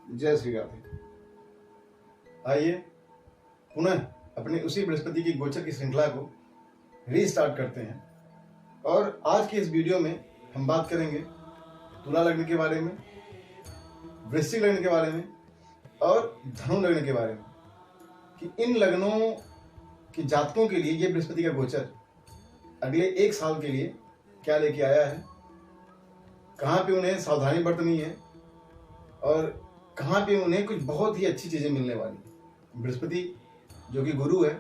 जय श्री राधे। आइए पुनः अपने उसी बृहस्पति की गोचर की श्रृंखला को रीस्टार्ट करते हैं और आज के इस वीडियो में हम बात करेंगे तुला लग्न के बारे में, वृश्चिक लग्न के बारे में और धनु लग्न के बारे में कि इन लग्नों के जातकों के लिए ये बृहस्पति का गोचर अगले एक साल के लिए क्या लेके आया है, कहाँ पे उन्हें सावधानी बरतनी है और कहाँ पे उन्हें कुछ बहुत ही अच्छी चीजें मिलने वाली है। बृहस्पति जो कि गुरु है,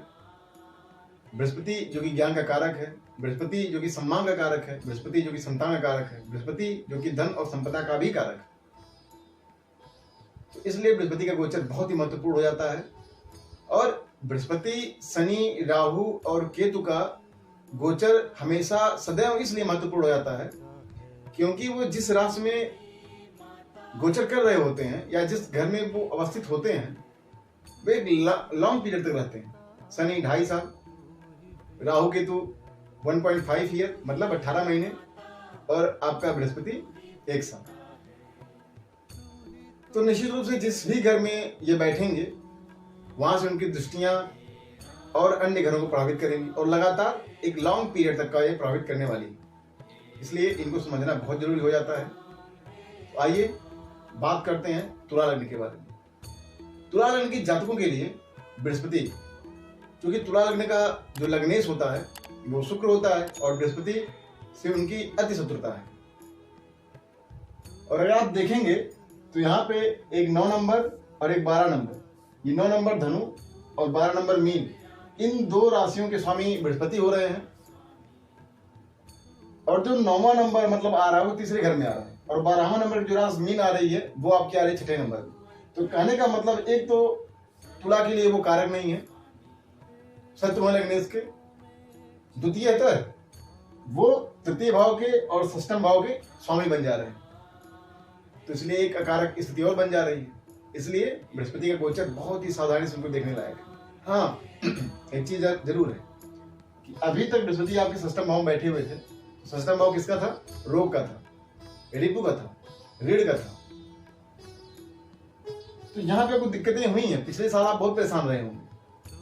बृहस्पति जो कि ज्ञान का कारक है, बृहस्पति जो कि सम्मान का कारक है, बृहस्पति जो कि संतान का कारक है, बृहस्पति जो कि धन और संपदा का भी कारक है। तो इसलिए बृहस्पति का गोचर बहुत ही महत्वपूर्ण हो जाता है। और बृहस्पति, शनि, राहु और केतु का गोचर हमेशा सदैव इसलिए महत्वपूर्ण हो जाता है क्योंकि वो जिस राशि में गोचर कर रहे होते हैं या जिस घर में वो अवस्थित होते हैं वो एक लॉन्ग पीरियड तक रहते हैं। शनि 2.5 साल, राहु केतु 1.5 ईयर मतलब 18 महीने और आपका बृहस्पति 1 साल। तो निश्चित रूप से जिस भी घर में ये बैठेंगे वहां से उनकी दृष्टियां और अन्य घरों को प्रभावित करेंगी और लगातार एक लॉन्ग पीरियड तक का ये प्रभावित करने वाली है। इसलिए इनको समझना बहुत जरूरी हो जाता है। तो आइए बात करते हैं तुला लग्न के बारे में। तुला लग्न के जातकों के लिए बृहस्पति, क्योंकि तुला लग्न का जो लग्नेश होता है वो शुक्र होता है और बृहस्पति से उनकी अति शत्रुता है। और अगर आप देखेंगे तो यहाँ पे एक 9 नंबर और एक 12 नंबर, ये 9 नंबर धनु और 12 नंबर मीन, इन दो राशियों के स्वामी बृहस्पति हो रहे हैं। और जो 9वां नंबर मतलब आ रहा है वो तीसरे घर में आ रहा है और 12वां नंबर की जो राशि मीन आ रही है वो आपकी आ रही है 6ठे नंबर में। तो कहने का मतलब एक तो तुला के लिए वो कारक नहीं है शत्रु लग्नेश के, द्वितीय वो तृतीय भाव के और षष्ठम भाव के स्वामी बन जा रहे हैं। तो इसलिए एक अकारक स्थिति और बन जा रही है। इसलिए बृहस्पति का गोचर बहुत ही सावधानी से उनको देखने लायक है। हाँ, एक चीज जरूर है कि अभी तक बृहस्पति आपके षष्ठम भाव में बैठे हुए थे। षष्ठम भाव किसका था? रोग का था, रिपु का था, ऋण का था। तो यहाँ पे कुछ दिक्कतें हुई हैं। पिछले साल आप बहुत परेशान रहे होंगे,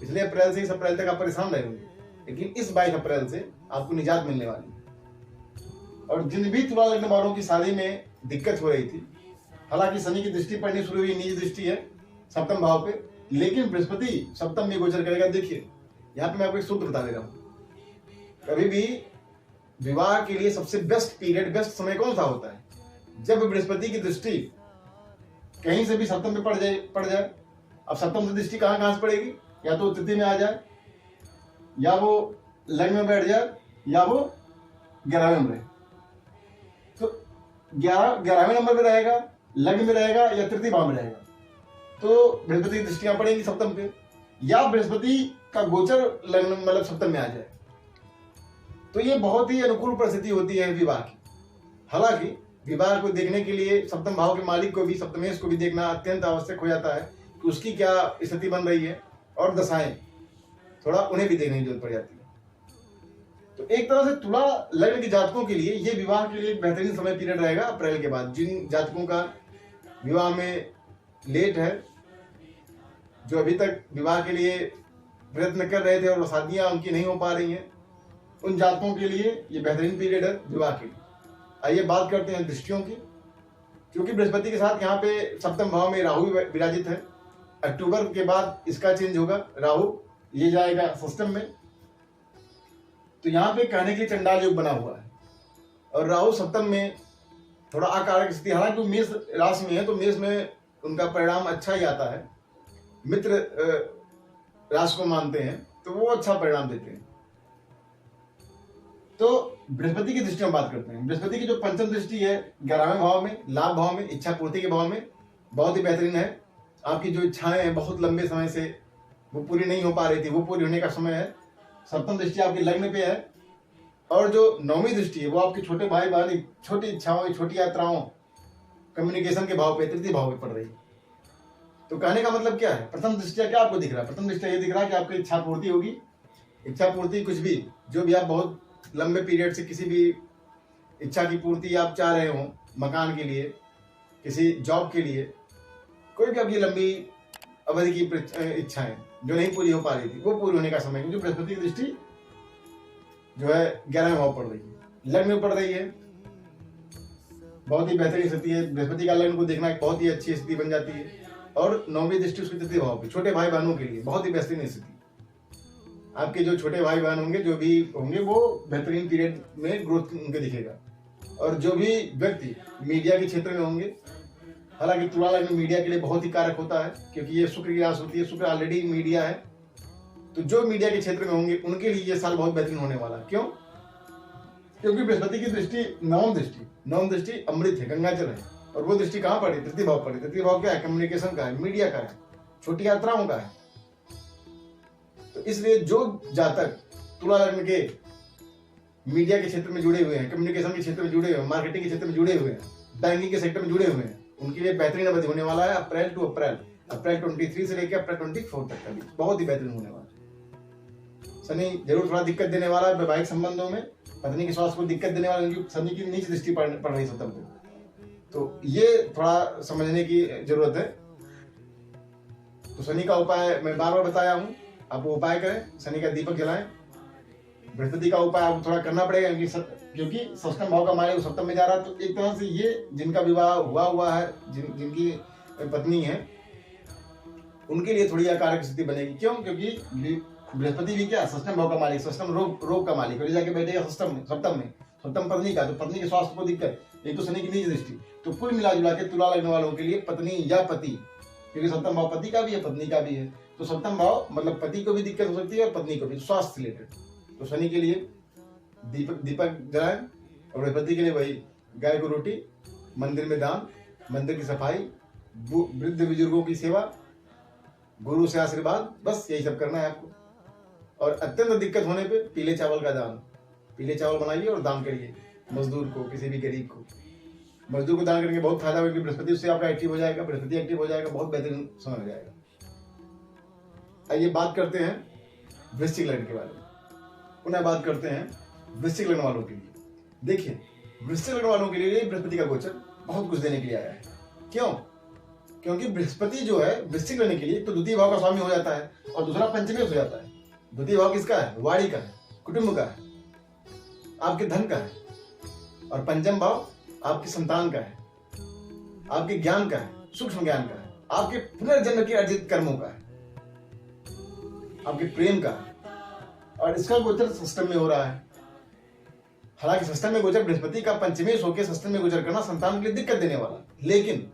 पिछले अप्रैल से इस अप्रैल तक आप परेशान रहे होंगे, लेकिन इस 22 अप्रैल से आपको निजात मिलने वाली है। और जिन भी तुला लग्न वालों की शादी में दिक्कत हो रही थी, हालांकि शनि की दृष्टि पड़नी शुरू हुई, निज दृष्टि है सप्तम भाव पे, लेकिन बृहस्पति सप्तम में गोचर करेगा। देखिए यहाँ पे मैं आपको एक सूत्र बता दे रहा हूँ। कभी भी विवाह के लिए सबसे बेस्ट पीरियड, बेस्ट समय कौन सा होता है? जब बृहस्पति की दृष्टि कहीं से भी सप्तम में पड़ जाए। अब सप्तम से दृष्टि कहां से पड़ेगी? या तो तृतीय में आ जाए, या वो लग्न में बैठ जाए, या वो 11वें में रहे। तो 11वें नंबर में रहेगा, लग्न में रहेगा या तृतीय भाव में रहेगा, तो बृहस्पति की दृष्टियां पड़ेंगी सप्तम पे, या बृहस्पति का गोचर लग्न मतलब सप्तम में आ जाए। तो ये बहुत ही अनुकूल परिस्थिति होती है विवाह की। हालांकि विवाह को देखने के लिए सप्तम भाव के मालिक को भी, सप्तमेश को भी देखना अत्यंत आवश्यक हो जाता है कि उसकी क्या स्थिति बन रही है और दशाएं थोड़ा उन्हें भी देखने की जरूरत पड़ जाती है। तो एक तरह से तुला लग्न के जातकों के लिए ये विवाह के लिए एक बेहतरीन समय पीरियड रहेगा अप्रैल के बाद। जिन जातकों का विवाह में लेट है, जो अभी तक विवाह के लिए प्रयत्न कर रहे थे और शादियां उनकी नहीं हो पा रही हैं, उन जातकों के लिए ये बेहतरीन पीरियड है विवाह के लिए। आइए बात करते हैं दृष्टियों की। क्योंकि बृहस्पति के साथ यहाँ पे सप्तम भाव में राहु विराजित है। अक्टूबर के बाद इसका चेंज होगा, राहु ये जाएगा षष्ठम में। तो यहाँ पे कहने के लिए चंडाल योग बना हुआ है और राहु सप्तम में थोड़ा अकारक स्थिति, हालांकि मेष राशि में है तो मेष में उनका परिणाम अच्छा ही आता है। मित्र राशि को मानते हैं तो वो अच्छा परिणाम देते हैं। तो बृहस्पति की दृष्टि में बात करते हैं। बृहस्पति की जो पंचम दृष्टि है 11वें भाव में, लाभ भाव में, इच्छा पूर्ति के भाव में, बहुत ही बेहतरीन है। आपकी जो इच्छाएं हैं बहुत लंबे समय से वो पूरी नहीं हो पा रही थी, वो पूरी होने का समय है। सप्तम दृष्टि आपकी लग्न पे है और जो 9वीं दृष्टि है वो आपके छोटे भाई बहन, छोटी इच्छाओं, छोटी यात्राओं, कम्युनिकेशन के भाव पे, तृतीय भाव पे पड़ रही है। तो कहने का मतलब क्या है? प्रथम दृष्टिया क्या आपको दिख रहा है? प्रथम दृष्टिया ये दिख रहा है कि आपकी इच्छा पूर्ति होगी। इच्छा पूर्ति कुछ भी, जो भी आप बहुत लंबे पीरियड से किसी भी इच्छा की पूर्ति आप चाह रहे हो, मकान के लिए, किसी जॉब के लिए, कोई भी आपकी लंबी अवधि की इच्छाएं जो नहीं पूरी हो पा रही थी वो पूरी होने का समय, क्योंकि बृहस्पति की दृष्टि जो है 11वें भाव पड़ रही है, लग्न में पड़ रही है। बहुत ही बेहतरीन स्थिति है। बृहस्पति का लग्न को देखना एक बहुत ही अच्छी स्थिति बन जाती है। और 9वीं दृष्टि उसकी तृतीय भाव पे, छोटे भाई बहनों के लिए बहुत ही बेहतरीन स्थिति। आपके जो छोटे भाई बहन होंगे, जो भी होंगे, वो बेहतरीन पीरियड में ग्रोथ उनके दिखेगा। और जो भी व्यक्ति मीडिया के क्षेत्र में होंगे, हालांकि तुला लग्न मीडिया के लिए बहुत ही कारक होता है, क्योंकि ये शुक्र की राशि होती है, शुक्र ऑलरेडी मीडिया है। तो जो मीडिया के क्षेत्र में होंगे उनके लिए ये साल बहुत बेहतरीन होने वाला है। क्यों? क्योंकि बृहस्पति की दृष्टि नवम दृष्टि अमृत है, गंगाजल है। और वो दृष्टि कहाँ पड़ी? तृतीय भाव पड़ी। तृतीय भाव क्या है? कम्युनिकेशन का है, मीडिया का है, छोटी यात्राओं का है। तो इसलिए जो जातक तुला लग्न के मीडिया के क्षेत्र में जुड़े हुए हैं, कम्युनिकेशन के क्षेत्र में जुड़े हुए हैं, मार्केटिंग के क्षेत्र में जुड़े हुए हैं, बैंकिंग के सेक्टर में जुड़े हुए हैं, उनके लिए बेहतरीन अवधि होने वाला है। अप्रैल 23 से लेकर अप्रैल 24 तक का भी बहुत ही बेहतरीन होने वाला है। शनि जरूर थोड़ा दिक्कत देने वाला है वैवाहिक संबंधों में, पत्नी के स्वास्थ्य को दिक्कत देने वाला, क्योंकि शनि की नीच दृष्टि पड़ रही सप्तम पे। तो ये थोड़ा समझने की जरूरत है। तो शनि का उपाय मैं बार बार बताया हूँ, आप वो उपाय करें, शनि का दीपक जलाएं। बृहस्पति का उपाय आपको थोड़ा करना पड़ेगा, क्योंकि सप्तम भाव का मालिक सप्तम में जा रहा है। तो एक तरह से ये जिनका विवाह हुआ है, जिनकी पत्नी है, उनके लिए थोड़ी अकारक स्थिति बनेगी। क्यों? क्योंकि बृहस्पति भी क्या, सप्तम भाव का मालिक, सप्तम रोग का मालिक, और जाके बैठेगा सप्तम में पत्नी का, तो पत्नी के स्वास्थ्य को दिक्कत, एक तो शनि की नीच दृष्टि। तो कुल मिला जुला के तुला लग्न वालों के लिए पत्नी या पति, क्योंकि सप्तम भाव पति का भी है, पत्नी का भी है, तो सप्तम भाव मतलब पति को भी दिक्कत हो सकती है और पत्नी को भी, स्वास्थ्य रिलेटेड। तो शनि के लिए दीपक जलाएं, और बृहस्पति के लिए वही गाय को रोटी, मंदिर में दान, मंदिर की सफाई, वृद्ध बुजुर्गों की सेवा, गुरु से आशीर्वाद, बस यही सब करना है आपको। और अत्यंत दिक्कत होने पे पीले चावल का दान, पीले चावल बनाइए और दान करिए मजदूर को, किसी भी गरीब को। मजदूर को दान करेंगे बहुत फायदा होगा, क्योंकि बृहस्पति उससे आपका एक्टिव हो जाएगा, बृहस्पति एक्टिव हो जाएगा, बहुत बेहतरीन समय हो जाएगा। आइए बात करते हैं वृश्चिक लग्न के बारे में। पुनः बात करते हैं वृश्चिक लग्न वालों के लिए। देखिए, वृश्चिक लग्न वालों के लिए बृहस्पति का गोचर बहुत कुछ देने के लिए आया है। क्यों? क्योंकि बृहस्पति जो है वृश्चिक लग्न के लिए तो द्वितीय भाव का स्वामी हो जाता है, और दूसरा पंचमी हो जाता है। द्वितीय भाव किसका है? वाणी का है, कुटुंब का है, आपके धन का है। और पंचम भाव आपकी संतान का है, आपके ज्ञान का है, सूक्ष्म ज्ञान का है, आपके पुनर्जन्म के अर्जित कर्मों का है, आपके प्रेम का है। और इसका गोचर षष्टम में हो रहा है। हालांकि षष्टम में गोचर बृहस्पति का पंचमेश होकर षष्टम में गोचर करना संतान के लिए दिक्कत देने वाला, लेकिन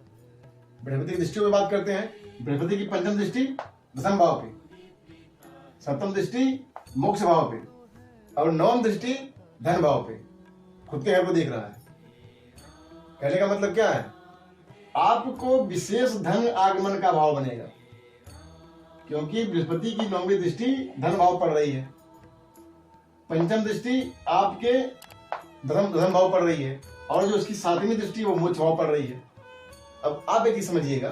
बृहस्पति की दृष्टि में बात करते हैं। बृहस्पति की पंचम दृष्टि दशम भाव पे, सप्तम दृष्टि मोक्ष भाव पे, और नवम दृष्टि धन भाव पे, खुद के घर को देख रहा है। कहने का मतलब क्या है? आपको विशेष धन आगमन का भाव बनेगा, क्योंकि बृहस्पति की 9वीं दृष्टि धन भाव पड़ रही है, पंचम दृष्टि आपके धन भाव पड़ रही है, और जो उसकी 7वीं दृष्टि वो मोक्ष भाव पड़ रही है। अब आप एक चीज समझिएगा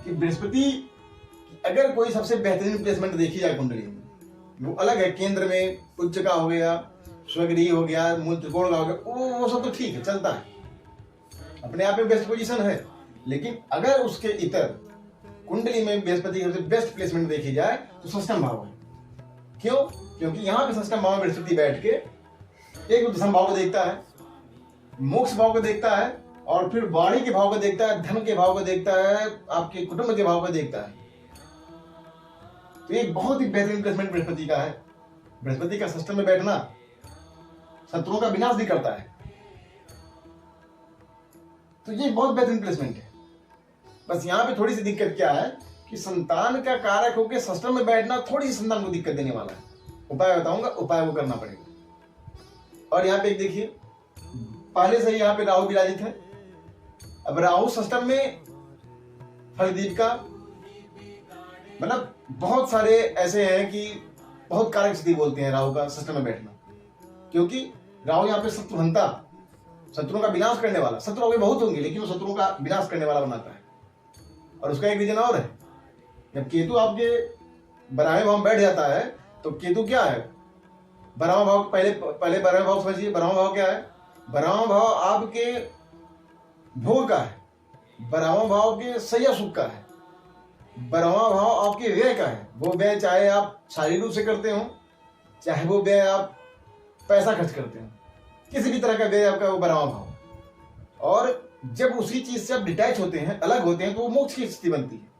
कि बृहस्पति अगर कोई सबसे बेहतरीन प्लेसमेंट देखी जाए कुंडली में, वो अलग है, केंद्र में उच्च का हो गया, स्वगृह हो गया, मूल त्रिकोण का हो गया, वो सब तो ठीक है, चलता है, अपने आप में बेस्ट पोजीशन है। लेकिन अगर उसके इतर कुंडली में बृहस्पति की सबसे बेस्ट प्लेसमेंट देखी जाए तो षष्टम भाव है। क्यों? क्योंकि यहाँ पे षष्टम भाव में बृहस्पति बैठ के एक दशम भाव को देखता है, मोक्ष भाव को देखता है, और फिर वाणी के भाव को देखता है, धन के भाव को देखता है, आपके कुटुंब के भाव को देखता है। तो ये बहुत ही बेहतरीन प्लेसमेंट बृहस्पति का है। बृहस्पति का षष्टम में बैठना शत्रुओं का विनाश भी करता है। तो ये बहुत बेहतरीन प्लेसमेंट है। बस यहाँ पे थोड़ी सी दिक्कत क्या है कि संतान का कारक होकर षष्टम में बैठना थोड़ी सी संतान को दिक्कत देने वाला है। उपाय बताऊंगा, उपाय वो करना पड़ेगा। और यहाँ पे देखिए, पहले से ही यहाँ पे राहु विराजित है। अब राहु षष्टम में फलदीप का, मतलब बहुत सारे ऐसे हैं कि बहुत कारक स्थिति बोलते हैं राहु का षष्टम में बैठना, क्योंकि राहु यहाँ पे शत्रुहंता, शत्रुओं का विनाश करने वाला, शत्रु भी बहुत होंगे लेकिन वो शत्रुओं का विनाश करने वाला बनाता है। और उसका एक रीजन और है, जब केतु आपके 12वें भाव में बैठ जाता है तो केतु क्या है? 12वां भाव, पहले 12वां भाव समझिए। 12वां भाव क्या है? 12वां भाव आपके भोग का है, 12वां भाव के सही सुख का है, 12वां भाव आपके व्यय का है। वो व्यय चाहे आप शारीरिक रूप से करते हो, चाहे वो व्यय आप पैसा खर्च करते हो, किसी भी तरह का व्यय आपका वो 12वां भाव। और जब उसी चीज से आप डिटैच होते हैं, अलग होते हैं, तो वो मोक्ष की स्थिति बनती है।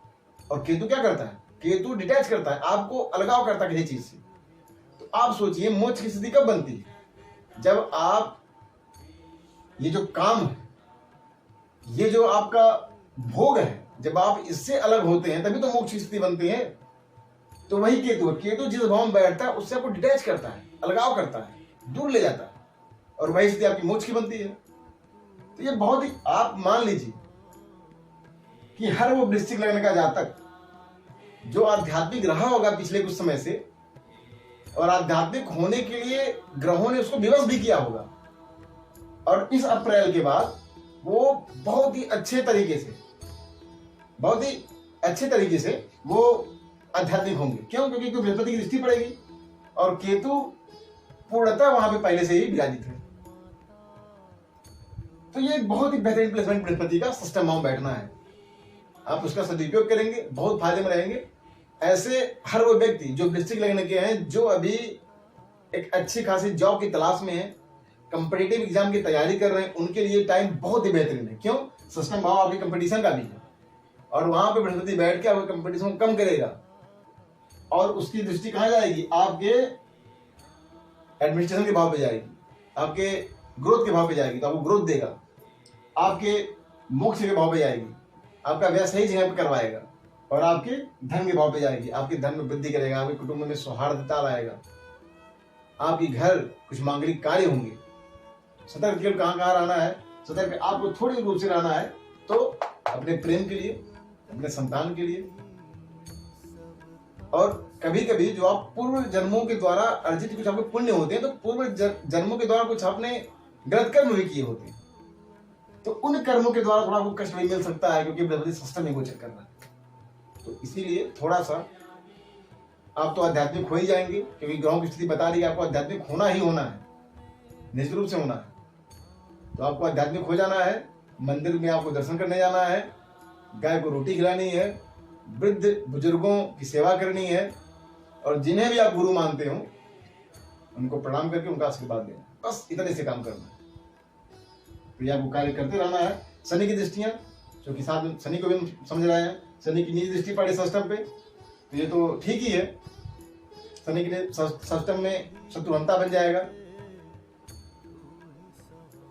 और केतु क्या करता है? केतु डिटैच करता है, आपको अलगाव करता है किसी चीज से। तो आप सोचिए मोक्ष की स्थिति कब बनती है? जब आप ये जो काम है, ये जो आपका भोग है, जब आप इससे अलग होते हैं तभी तो मोक्ष की स्थिति बनती है। तो वही केतु है। केतु जिस भाव में बैठता है उससे आपको डिटैच करता है, अलगाव करता है, दूर ले जाता है, और वही स्थिति आपकी मोक्ष की बनती है। तो ये बहुत ही, आप मान लीजिए कि हर वो वृश्चिक लग्न का जातक जो आध्यात्मिक रहा होगा पिछले कुछ समय से, और आध्यात्मिक होने के लिए ग्रहों ने उसको विवश भी किया होगा, और इस अप्रैल के बाद वो बहुत ही अच्छे तरीके से वो आध्यात्मिक होंगे। क्यों? क्योंकि बृहस्पति की दृष्टि पड़ेगी और केतु पूर्णतः वहां पे पहले से ही विराजित है। तो ये बहुत ही बेहतरीन प्लेसमेंट बृहस्पति का सिस्टम में बैठना है। आप उसका सदुपयोग करेंगे, बहुत फायदे में रहेंगे। ऐसे हर वो व्यक्ति जो वृश्चिक लग्न के हैं, जो अभी एक अच्छी खासी जॉब की तलाश में है, कंपिटिटिव एग्जाम की तैयारी कर रहे हैं, उनके लिए टाइम बहुत ही बेहतरीन है। क्यों? सिस्टम भाव आपकी कंपटीशन का भी है, और वहां पे बृहस्पति बैठ के आपके कंपटीशन को कम करेगा। और उसकी दृष्टि कहां जाएगी? आपके एडमिनिस्ट्रेशन के भाव पे जाएगी, आपके ग्रोथ के भाव पे जाएगी, तो आपको ग्रोथ देगा। आपके मोक्ष के भाव पे जाएगी, आपका व्यय सही जगह पे करवाएगा। और आपके धन के भाव पे जाएगी, आपके धन में वृद्धि करेगा, आपके कुटुंब में सौहार्दता लाएगा, आपके घर कुछ मांगलिक कार्य होंगे। सतर्क केवल कहां कहां रहना है? सतर्क आपको थोड़ी रूप से रहना है, तो अपने प्रेम के लिए, अपने संतान के लिए, और कभी कभी जो आप पूर्व जन्मों के द्वारा अर्जित कुछ आपके पुण्य होते हैं, तो पूर्व जन्मों के द्वारा कुछ आपने गलत कर्म भी किए होते हैं, तो उन कर्मों के द्वारा थोड़ा आपको कष्ट भी मिल सकता है, क्योंकि बृहस्पति सिस्टम में गोचर कर रहा है। तो इसीलिए थोड़ा सा आप तो आध्यात्मिक हो ही जाएंगे, क्योंकि ग्रहों की स्थिति बता रही है आपको आध्यात्मिक होना ही होना है, निश्चित रूप से होना है। तो आपको आध्यात्मिक हो जाना है, मंदिर में आपको दर्शन करने जाना है, गाय को रोटी खिलानी है, वृद्ध बुजुर्गों की सेवा करनी है, और जिन्हें भी आप गुरु मानते हो उनको प्रणाम करके उनका आशीर्वाद देना, बस इतने से काम करना है। तो यह आपको कार्य करते रहना है। शनि की दृष्टियां, जो कि साथ में शनि को भी हम समझ रहे हैं, शनि की निजी दृष्टि पड़े षष्टम पे, तो ये तो ठीक ही है। शनि के षष्टम में शत्रुहंता बन जाएगा,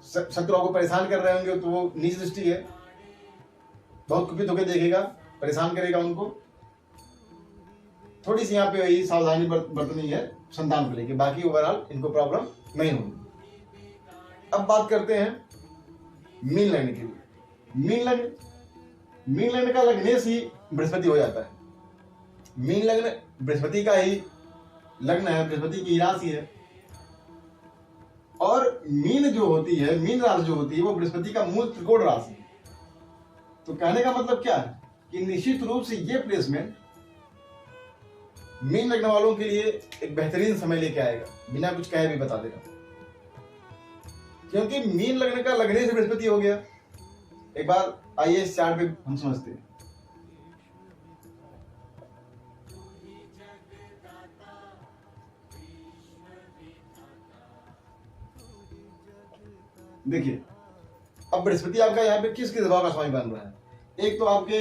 शत्रु को परेशान कर रहे होंगे, तो वो निजी दृष्टि है, बहुत कुपित होकर देखेगा, परेशान करेगा उनको। थोड़ी सी यहाँ पे वही सावधानी बरतनी है संतान को लेकर, बाकी ओवरऑल इनको प्रॉब्लम नहीं होगी। अब बात करते हैं मीन लग्न के लिए। मीन लग्न का लग्नेश ही बृहस्पति हो जाता है। मीन लग्न बृहस्पति का ही लग्न है, बृहस्पति की राशि है। और मीन जो होती है, मीन राशि जो होती है, वो बृहस्पति का मूल त्रिकोण राशि है। तो कहने का मतलब क्या है कि निश्चित रूप से ये प्लेसमेंट मीन लग्न वालों के लिए एक बेहतरीन समय लेके आएगा, बिना कुछ कहे भी बता देगा। क्योंकि मीन लग्न का लगने से बृहस्पति हो गया। एक बार आइए इस चार्ट पे हम समझते हैं। देखिए, अब बृहस्पति आपका यहाँ पे किस किस भाव का स्वामी बन रहा है? एक तो आपके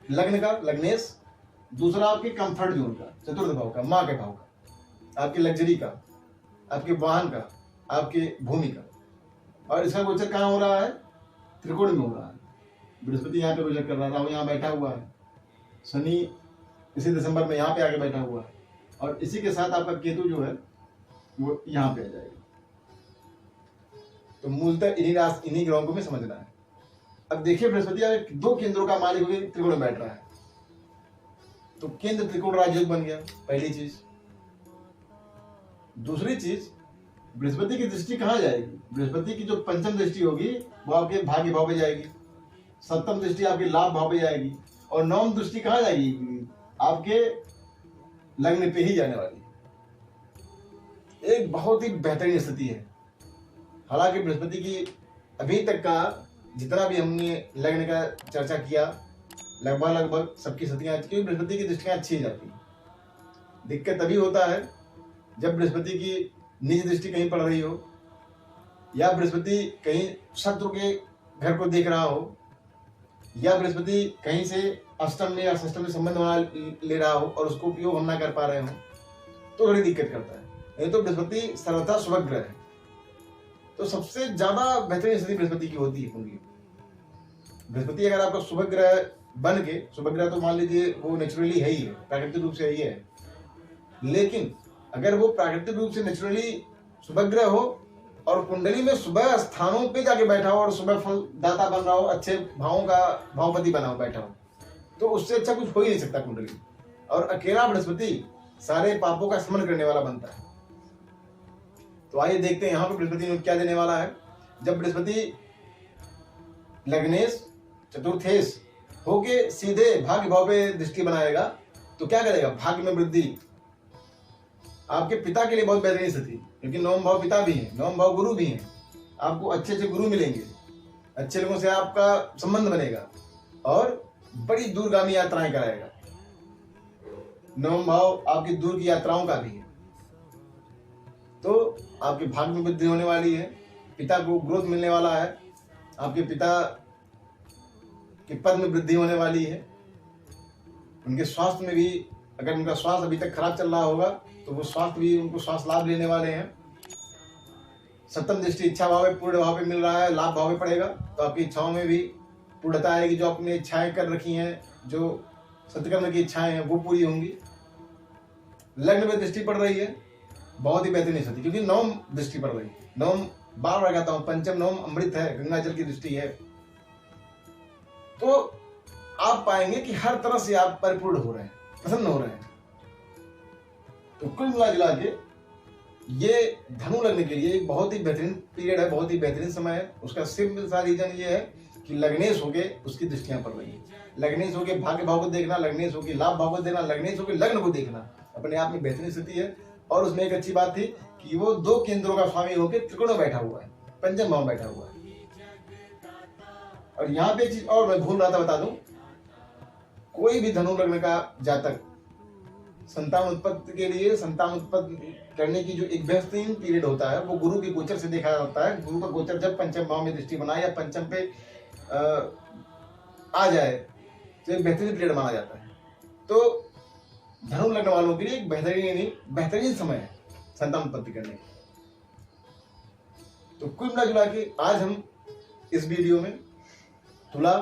लग्न का लग्नेश, दूसरा आपके कंफर्ट जोन का चतुर्थ भाव का, माँ के भाव का, आपके लग्जरी का, आपके वाहन का, आपके भूमि का। और इसका गोचर कहाँ हो रहा है? त्रिकोण में हो रहा है। बृहस्पति यहाँ पे गोचर कर रहा था, वो यहाँ बैठा हुआ है। शनि इसी दिसंबर में यहाँ पे आके बैठा हुआ है, और इसी के साथ आपका केतु जो है वो यहाँ पे आ जाएगा। तो मूलतः इन्हीं ग्रहों को में समझना है। अब देखिए, बृहस्पति दो केंद्रों का मालिक होकर त्रिकोण में बैठ रहा है, तो केंद्र त्रिकोण राजयोग बन गया, पहली चीज। दूसरी चीज, बृहस्पति की दृष्टि कहां जाएगी? बृहस्पति की जो पंचम दृष्टि होगी वो आपके भाग्य भाव पे जाएगी, सप्तम दृष्टि आपके लाभ भाव पे जाएगी, और नवम दृष्टि कहां जाएगी? आपके लग्न पे ही जाने वाली। एक बहुत ही बेहतरीन स्थिति है। हालांकि बृहस्पति की अभी तक का जितना भी हमने लग्न का चर्चा किया लगभग सबकी स्थितियां, क्योंकि बृहस्पति की दृष्टियां अच्छी जाती है। दिक्कत तभी होता है जब बृहस्पति की निज दृष्टि कहीं पड़ रही हो, या बृहस्पति कहीं शत्रु के घर को देख रहा हो, या बृहस्पति कहीं से अष्टम में या षष्टम में संबंध बना ले रहा हो और उसको उपयोग हम ना कर पा रहे हो, तो थोड़ी दिक्कत करता है। नहीं तो बृहस्पति सर्वथा शुभ ग्रह है, तो सबसे ज्यादा बेहतरीन स्थिति बृहस्पति की होती है कुंडली। बृहस्पति अगर आपका शुभ ग्रह बन के, शुभ ग्रह तो मान लीजिए वो नेचुरली है ही है, प्राकृतिक रूप से ही है, लेकिन अगर वो प्राकृतिक रूप से नेचुरली शुभ ग्रह हो और कुंडली में शुभ स्थानों पे जाके बैठा हो और शुभ फल दाता बन रहा हो, अच्छे भावों का भावपति बना हो बैठा हो, तो उससे अच्छा कुछ हो ही नहीं सकता कुंडली। और अकेला बृहस्पति सारे पापों का शमन करने वाला बनता है। तो आइए देखते हैं यहाँ पे बृहस्पति क्या देने वाला है। जब बृहस्पति लग्नेश चतुर्थेश होके सीधे भाग्य भाव पे दृष्टि बनाएगा तो क्या करेगा? भाग्य में वृद्धि, आपके पिता के लिए बहुत बेहतरीन स्थिति, क्योंकि नवम भाव पिता भी है, नवम भाव गुरु भी है। आपको अच्छे अच्छे गुरु मिलेंगे, अच्छे लोगों से आपका संबंध बनेगा और बड़ी दूरगामी यात्राएं कराएगा। नवम भाव आपकी दूर की यात्राओं का भी है, तो आपके भाग्य में वृद्धि होने वाली है, पिता को ग्रोथ मिलने वाला है, आपके पिता के पद में वृद्धि होने वाली है। उनके स्वास्थ्य में भी, अगर उनका स्वास्थ्य अभी तक खराब चल रहा होगा तो वो स्वास्थ्य भी, उनको स्वास्थ्य लाभ लेने वाले हैं। सप्तम दृष्टि इच्छा भाव में, पूर्ण भाव में मिल रहा है, लाभ भाव में पड़ेगा, तो आपकी इच्छाओं में भी पूर्णता आएगी। जो आपने इच्छाएं कर रखी हैं, जो सत्कर्म की इच्छाएं हैं, वो पूरी होंगी। लग्न में दृष्टि पड़ रही है, बहुत ही बेहतरीन स्थिति, क्योंकि नवम दृष्टि पड़ रही है। नवम बार बार कहता हूं, पंचम नवम अमृत है, गंगा जल की दृष्टि है। तो आप पाएंगे कि हर तरह से आप परिपूर्ण हो रहे हैं, प्रसन्न हो रहे हैं। तो कुल मिला जुला के ये धनु लग्न के लिए एक बहुत ही बेहतरीन पीरियड है, बहुत ही बेहतरीन समय है। उसका सिंपल सा रीजन ये है कि लग्नेश होके उसकी दृष्टियां पड़ रही है। लग्नेश होके भाग्य भाव को देखना, लग्नेश होके लाभ भाव को देखना, लग्नेश होके लग्न को देखना अपने आप में बेहतरीन स्थिति है। और उसमें एक अच्छी बात थी कि वो 2 केंद्रों का स्वामी होकर त्रिकोण में बैठा हुआ है, पंचम भाव में बैठा हुआ है। और यहाँ पे एक चीज और मैं भूल रहा था, बता दूं, कोई भी धनु लग्न का जातक संतान उत्पत्ति के लिए, संतान उत्पत्ति करने की जो एक बेहतरीन पीरियड होता है, वो गुरु के गोचर से देखा जाता है। गुरु का गोचर जब पंचम भाव में दृष्टि बनाए या पंचम पे आ जाए तो एक बेहतरीन पीरियड माना जाता है। तो धनु लग्न वालों के लिए एक बेहतरीन समय है संतान उत्पत्ति करने का। तो कुल मिला जुला के आज हम इस वीडियो में तुला,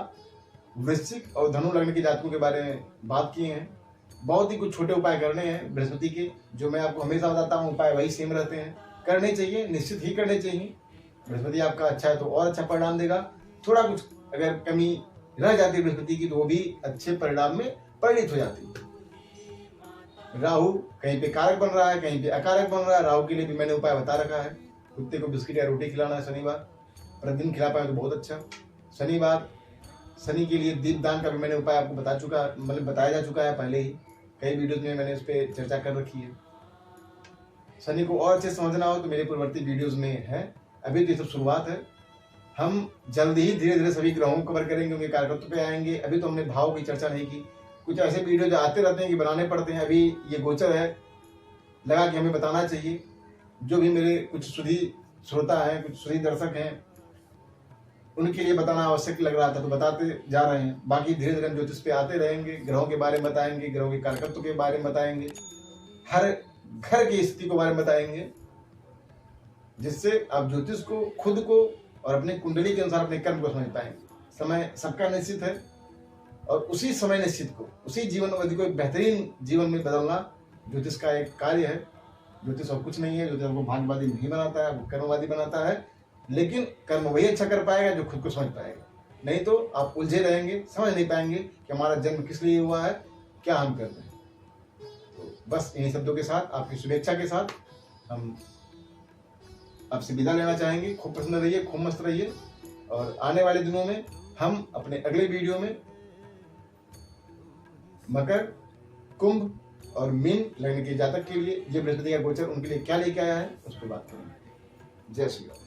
वृश्चिक और धनु लग्न के जातकों के बारे में बात किए हैं। बहुत ही कुछ छोटे उपाय करने हैं बृहस्पति के, जो मैं आपको हमेशा बताता हूँ, उपाय वही सेम रहते हैं, करने चाहिए, निश्चित ही करने चाहिए। बृहस्पति आपका अच्छा है तो और अच्छा परिणाम देगा। थोड़ा कुछ अगर कमी रह जाती है बृहस्पति की तो वो भी अच्छे परिणाम में परिणित हो जाती है। राहु कहीं पे कारक बन रहा है, कहीं पे अकारक बन रहा है। राहु के लिए भी मैंने उपाय बता रखा है, कुत्ते को बिस्किट या रोटी खिलाना है शनिवार, प्रतिदिन खिला पाए तो बहुत अच्छा। शनिवार, शनि के लिए दीपदान का भी मैंने उपाय आपको बताया जा चुका है पहले ही, कई वीडियोज में मैंने उस पर चर्चा कर रखी है। शनि को और अच्छे समझना हो तो मेरे पूर्ववर्ती वीडियोज में है। अभी तो ये सब शुरुआत है, हम जल्दी ही धीरे धीरे सभी ग्रहों को कवर करेंगे, उनके कारकत्व पे आएंगे। अभी तो हमने भाव की चर्चा नहीं की। कुछ ऐसे वीडियो जो आते रहते हैं कि बनाने पड़ते हैं, अभी ये गोचर है, लगा कि हमें बताना चाहिए। जो भी मेरे कुछ सुधी श्रोता हैं, कुछ सुधी दर्शक हैं, उनके लिए बताना आवश्यक लग रहा था तो बताते जा रहे हैं। बाकी धीरे धीरे हम ज्योतिष पे आते रहेंगे, ग्रहों के बारे में बताएंगे, ग्रहों के कारकत्व के बारे में बताएंगे, हर घर की स्थिति के बारे में बताएंगे, जिससे आप ज्योतिष को, खुद को और अपने कुंडली के अनुसार अपने कर्म को समझ पाएंगे। समय सबका निश्चित है और उसी समय निश्चित को, उसी जीवन अवधि को एक बेहतरीन जीवन में बदलना ज्योतिष का एक कार्य है। ज्योतिष और कुछ नहीं है, ज्योतिष आपको भाग्यवादी नहीं बनाता है, वो कर्मवादी बनाता है। लेकिन कर्म वही अच्छा कर पाएगा जो खुद को समझ पाएगा, नहीं तो आप उलझे रहेंगे, समझ नहीं पाएंगे कि हमारा जन्म किस लिए हुआ है, क्या हम कर रहे हैं। तो बस इन्हीं शब्दों के साथ, आपकी शुभेच्छा के साथ हम आपसे विदा लेना चाहेंगे। खूब प्रसन्न रहिए, खूब मस्त रहिए। और आने वाले दिनों में हम अपने अगले वीडियो में मकर, कुंभ और मीन लग्न के जातक के लिए जो बृहस्पति का गोचर उनके लिए क्या लेके आया है उस पर बात करेंगे। जय श्री राम।